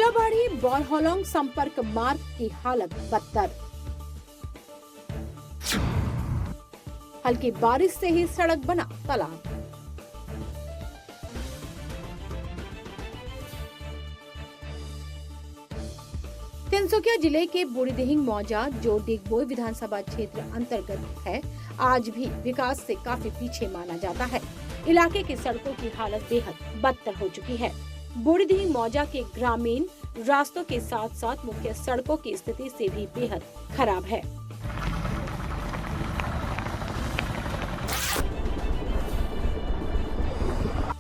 फिलोबाड़ी बरहलंग संपर्क मार्ग की हालत बदतर। हल्की बारिश से ही सड़क बना तालाब। तिनसुकिया जिले के बूढ़ीदिहिंग मौजा जो डिगबोई विधानसभा क्षेत्र अंतर्गत है, आज भी विकास से काफी पीछे माना जाता है। इलाके की सड़कों की हालत बेहद बदतर हो चुकी है। बूढ़ीदिहिंग मौजा के ग्रामीण रास्तों के साथ साथ मुख्य सड़कों की स्थिति से भी बेहद खराब है।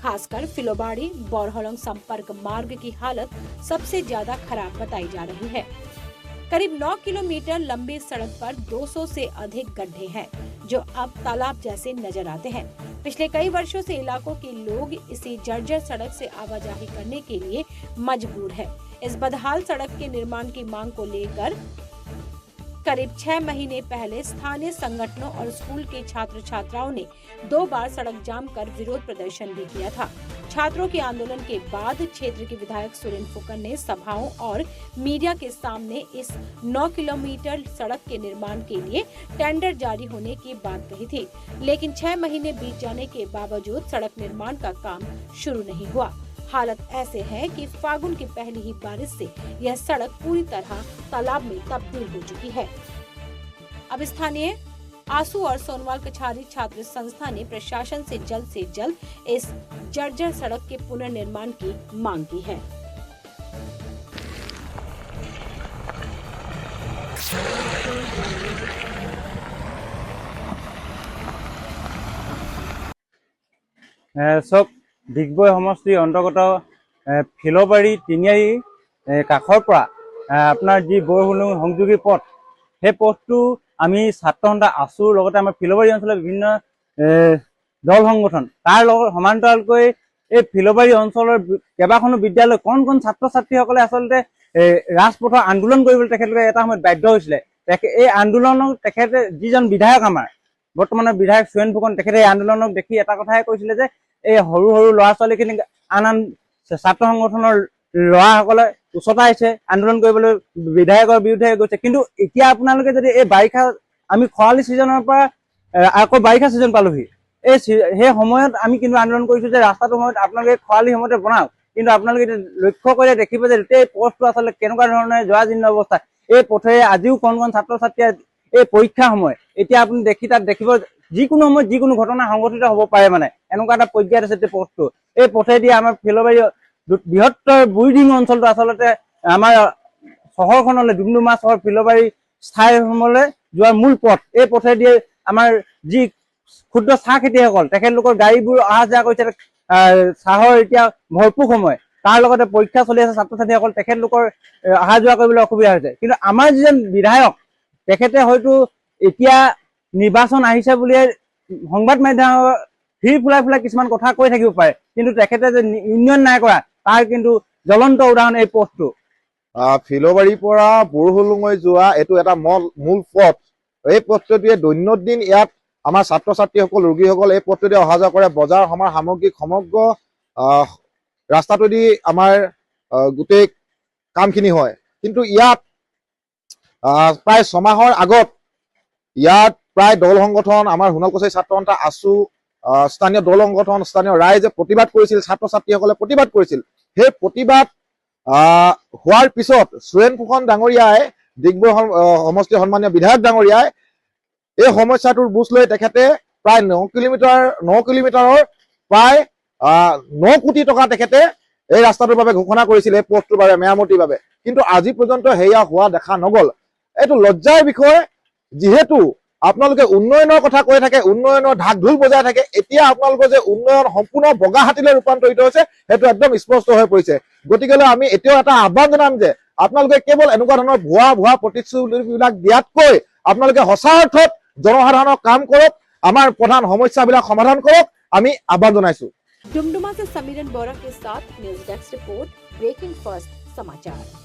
खासकर फिलोबाड़ी बरहलंग संपर्क मार्ग की हालत सबसे ज्यादा खराब बताई जा रही है। करीब 9 किलोमीटर लंबी सड़क पर 200 से अधिक गड्ढे हैं, जो अब तालाब जैसे नजर आते हैं। पिछले कई वर्षों से इलाकों के लोग इसी जर्जर सड़क से आवाजाही करने के लिए मजबूर है। इस बदहाल सड़क के निर्माण की मांग को लेकर करीब 6 महीने पहले स्थानीय संगठनों और स्कूल के छात्र छात्राओं ने 2 बार सड़क जाम कर विरोध प्रदर्शन भी किया था। छात्रों के आंदोलन के बाद क्षेत्र के विधायक सुरेंद्र फुकन ने सभाओं और मीडिया के सामने इस 9 किलोमीटर सड़क के निर्माण के लिए टेंडर जारी होने की बात कही थी, लेकिन 6 महीने बीत जाने के बावजूद सड़क निर्माण का काम शुरू नहीं हुआ। हालत ऐसे है कि फागुन की पहली ही बारिश से यह सड़क पूरी तरह तालाब में तब्दील हो चुकी है। अब स्थानीय आंसू और सोनवाल कछारी छात्र संस्था ने प्रशासन से जल्द इस जर्जर सड़क के पुनर्निर्माण की मांग की है। सब ডিগবৈ সমষ্টিৰ অন্তৰ্গত ফিলোবাড়ী তিনিআলি কাষৰ পৰা আপোনাৰ যি বৰহলং সংযোগী পথ, সেই পথটো আমি ছাত্ৰ সন্থা আছুৰ লগতে আমাৰ ফিলোবাড়ী অঞ্চলৰ বিভিন্ন দল সংগঠন তাৰ লগত সমান্তৰালকৈ এই ফিলোবাড়ী অঞ্চলৰ কেইবাখনো বিদ্যালয় কোন ছাত্ৰ ছাত্ৰীসকলে আচলতে ৰাজপথৰ আন্দোলন কৰিবলৈ তেখেতলোকে এটা সময়ত বাধ্য হৈছিলে। এই আন্দোলনক তেখেতে যিজন বিধায়ক আমাৰ বৰ্তমানৰ বিধায়ক সুৰেন ফুকন, তেখেতে এই আন্দোলনক দেখি এটা কথাই কৈছিলে যে এই সৰু সৰু ল'ৰা ছোৱালীখিনিক আন ছাত্ৰ সংগঠনৰ ল'ৰাসকলে উচতাইছে, আন্দোলন কৰিবলৈ বিধায়কৰ বিৰুদ্ধে গৈছে। কিন্তু এতিয়া আপোনালোকে যদি এই বাৰিষা, আমি খৰালি ছিজনৰ পৰা আকৌ বাৰিষা ছিজন পালোহি, সেই সময়ত আমি কিন্তু আন্দোলন কৰিছো যে ৰাস্তাটো সময়ত আপোনালোকে খৰালি সময়তে বনাওক, কিন্তু আপোনালোকে লক্ষ্য কৰিলে দেখিব যে এই পথটো আচলতে কেনেকুৱা ধৰণে জৰাজীৰ্ণ অৱস্থা। এই পথেৰে আজিও কণ ছাত্ৰ ছাত্ৰীয়ে এই পৰীক্ষা সময়, এতিয়া আপুনি তাত দেখিব যিকোনো সময়ত যিকোনো ঘটনা সংঘটিত হ'ব পাৰে, মানে এনেকুৱা এটা পৰ্যায়ত আছে পথটো। এই পথেদি আমাৰ ফিলোবাড়ী বৃহত্তৰ বুঢ়ীদিহিং অঞ্চলটো আচলতে আমাৰ চহৰখনলৈ, ডুমডুমা চহৰ ফিলোবাড়ী স্থায়ীসমূহলৈ যোৱাৰ মূল পথ। এই পথেদি আমাৰ যি ক্ষুদ্ৰ চাহ খেতিয়কসকল, তেখেতলোকৰ গাড়ীবোৰ অহা যোৱা কৰিছে। চাহৰ এতিয়া ভৰপূৰ সময়, তাৰ লগতে পৰীক্ষা চলি আছে, ছাত্ৰ ছাত্ৰীসকল তেখেতলোকৰ অহা যোৱা কৰিবলৈ অসুবিধা হৈছে। কিন্তু আমাৰ যিজন বিধায়ক, তেখেতে হয়তো এতিয়া নিৰ্বাচন আহিছে বুলিয়ে সংবাদ মাধ্যমৰ ভিৰ ফুলাই কিছুমান কথা কৈ থাকিব পাৰে, কিন্তু তেখেতে যে উন্নয়ন নাই কৰা তাৰ কিন্তু জ্বলন্ত উদাহৰণ এই পথটো। ফিলোবাড়ীৰ পৰা বৰহলুঙলৈ যোৱা এইটো এটা মূল পথ। এই পথটোৱে দৈনন্দিন ইয়াত আমাৰ ছাত্ৰ ছাত্ৰীসকল, ৰোগীসকল এই পথটোৱে অহা যোৱা কৰে। বজাৰ সমাৰ সামগ্ৰিক সমগ্ৰ ৰাস্তাটোদি আমাৰ গোটেই কামখিনি হয়। কিন্তু ইয়াত প্ৰায় 6 মাহৰ আগত ইয়াত প্ৰায় দল সংগঠন, আমাৰ সোণাল কছাৰী ছাত্ৰ সন্থা আছু, স্থানীয় দল সংগঠন, স্থানীয় ৰাইজে প্ৰতিবাদ কৰিছিল, ছাত্ৰ ছাত্ৰীসকলে প্ৰতিবাদ কৰিছিল। সেই প্ৰতিবাদ হোৱাৰ পিছত সুৰেন ফুকন ডাঙৰীয়াই, ডিগবৈ সমষ্টিৰ সন্মানীয় বিধায়ক ডাঙৰীয়াই এই সমস্যাটোৰ বুজ লৈ তেখেতে প্ৰায় 9 কিলোমিটাৰৰ প্ৰায় 9 কোটি টকা তেখেতে এই ৰাস্তাটোৰ বাবে ঘোষণা কৰিছিল, এই পথটোৰ বাবে মেৰামতিৰ বাবে। কিন্তু আজি পৰ্যন্ত সেয়া হোৱা দেখা নগল। এইটো লজ্জাৰ বিষয়, যিহেতু আপোনালোকে উন্নয়নৰ কথা কৈ থাকে, উন্নয়নৰ ঢাক ঢোল বজাই থাকে, এতিয়া আপোনালোকৰ যে উন্নয়ন সম্পূৰ্ণ বগা হাতীলৈ ৰূপান্তৰিত হৈছে সেইটো একদম স্পষ্ট হৈ পৰিছে। গতিকে আমি এতিয়াও এটা আহ্বান জনাম যে আপোনালোকে কেৱল এনেকুৱা ধৰণৰ ভুৱা প্ৰতিশ্ৰুতিবিলাক দিয়াতকৈ আপোনালোকে সঁচা অৰ্থত জনসাধাৰণৰ কাম কৰক, আমাৰ প্ৰধান সমস্যাবিলাক সমাধান কৰক, আমি আহ্বান জনাইছো। डुमडुमा से समीरन बोरा के साथ news desk report, breaking first समाचार।